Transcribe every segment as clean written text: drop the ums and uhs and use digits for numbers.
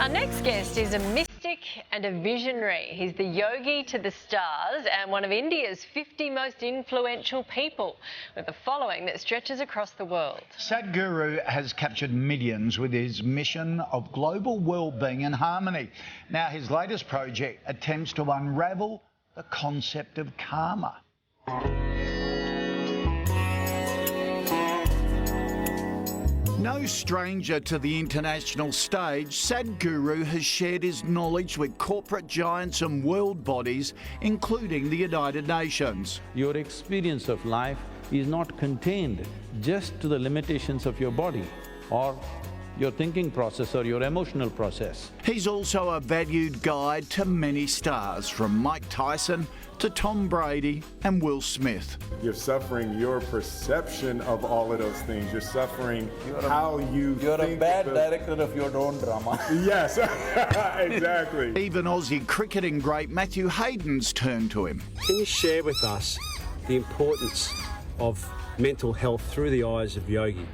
Our next guest is a mystic and a visionary. He's the yogi to the stars and one of India's 50 most influential people, with a following that stretches across the world. Sadhguru has captured millions with his mission of global wellbeing and harmony. Now, his latest project attempts to unravel the concept of karma. No stranger to the international stage, Sadhguru has shared his knowledge with corporate giants and world bodies, including the United Nations. Your experience of life is not contained just to the limitations of your body or your thinking process or your emotional process. He's also a valued guide to many stars, from Mike Tyson to Tom Brady and Will Smith. You're suffering your perception of all of those things. You're suffering how you You're think a bad of director of your own drama. Yes, exactly. Even Aussie cricketing great Matthew Hayden's turned to him. Can you share with us the importance of mental health through the eyes of Yogi?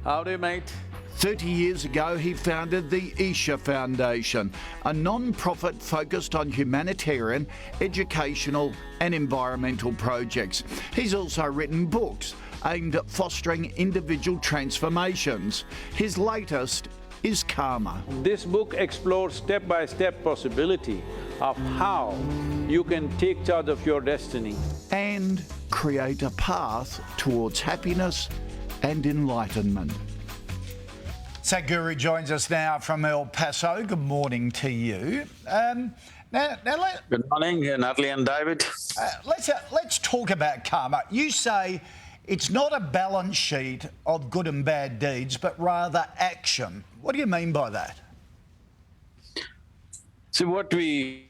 Howdy, mate. 30 years ago, he founded the Isha Foundation, a non-profit focused on humanitarian, educational and environmental projects. He's also written books aimed at fostering individual transformations. His latest is Karma. This book explores step-by-step possibility of how you can take charge of your destiny And create a path towards happiness and enlightenment. Sadhguru joins us now from El Paso. Good morning to you. Good morning, Natalie and David. Let's talk about karma. You say it's not a balance sheet of good and bad deeds, but rather action. What do you mean by that? See, what we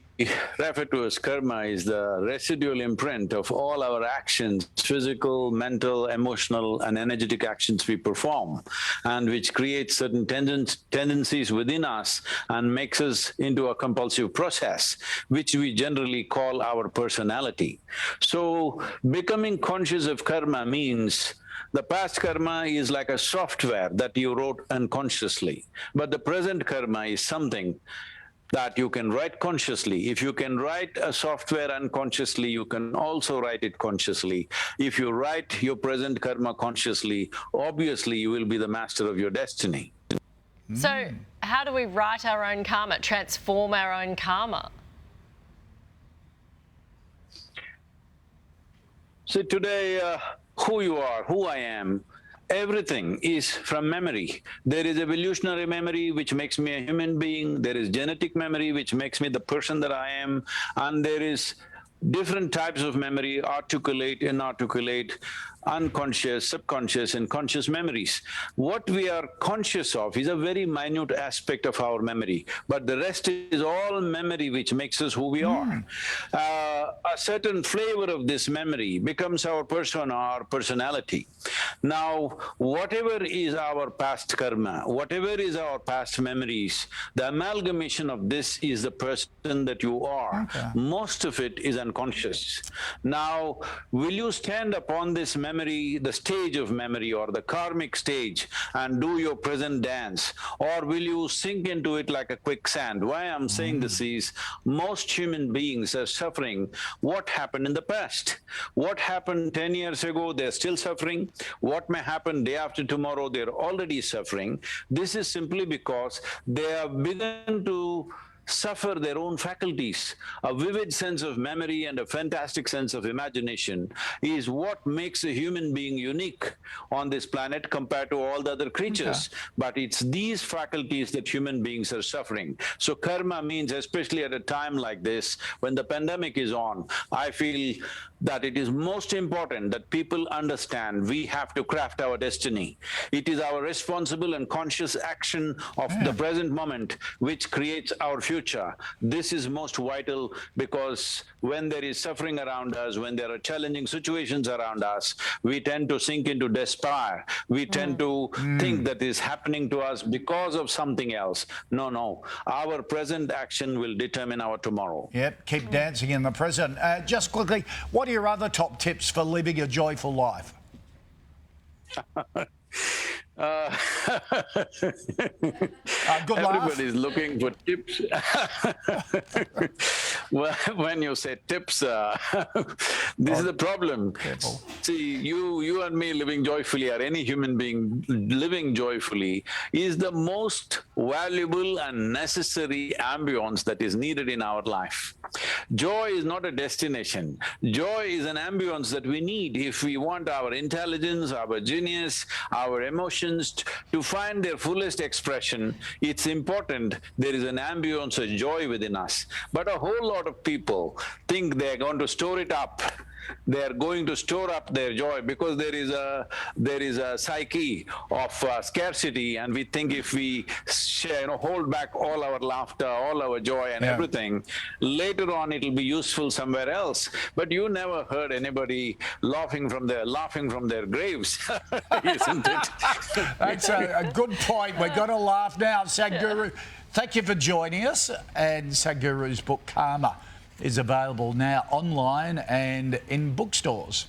refer to as karma is the residual imprint of all our actions, physical, mental, emotional and energetic actions we perform, and which creates certain tendencies within us and makes us into a compulsive process, which we generally call our personality. So, becoming conscious of karma means the past karma is like a software that you wrote unconsciously, but the present karma is something that you can write consciously. If you can write a software unconsciously, you can also write it consciously. If you write your present karma consciously, obviously you will be the master of your destiny. So, how do we write our own karma, transform our own karma? So today, who you are, who I am, everything is from memory. There is evolutionary memory which makes me a human being, there is genetic memory which makes me the person that I am, and there is different types of memory, articulate, inarticulate, unconscious, subconscious and conscious memories. What we are conscious of is a very minute aspect of our memory, but the rest is all memory which makes us who we are. A certain flavor of this memory becomes our persona, our personality. Now, whatever is our past karma, whatever is our past memories, the amalgamation of this is the person that you are. Okay. Most of it is unconscious. Now, will you stand upon this memory, the stage of memory or the karmic stage, and do your present dance, or will you sink into it like a quicksand? Why I'm saying this is, most human beings are suffering what happened in the past. What happened 10 years ago, they're still suffering. What may happen day after tomorrow, they're already suffering. This is simply because they have begun to suffer their own faculties. A vivid sense of memory and a fantastic sense of imagination is what makes a human being unique on this planet compared to all the other creatures. Okay. But it's these faculties that human beings are suffering. So karma means, especially at a time like this, when the pandemic is on, I feel that it is most important that people understand we have to craft our destiny. It is our responsible and conscious action of the present moment which creates our future. This is most vital, because when there is suffering around us, when there are challenging situations around us, we tend to sink into despair. We tend to think that is happening to us because of something else. No. Our present action will determine our tomorrow. Yep, keep dancing in the present. Just quickly, what are your other top tips for living a joyful life? Uh, Good laugh. Everybody's looking for tips. Well, when you say tips, this is the problem. See, you and me living joyfully, or any human being living joyfully, is the most valuable and necessary ambience that is needed in our life. Joy is not a destination. Joy is an ambience that we need if we want our intelligence, our genius, our emotions to find their fullest expression. It's important there is an ambience of joy within us. But a whole lot of people think they're going to store it up. They're going to store up their joy because there is a psyche of scarcity, and we think if we hold back all our laughter, all our joy and everything, later on it'll be useful somewhere else. But you never heard anybody laughing from their graves, isn't it? That's a good point. We've got to laugh now. Sadhguru, thank you for joining us. And Sadhguru's book, Karma, is available now online and in bookstores.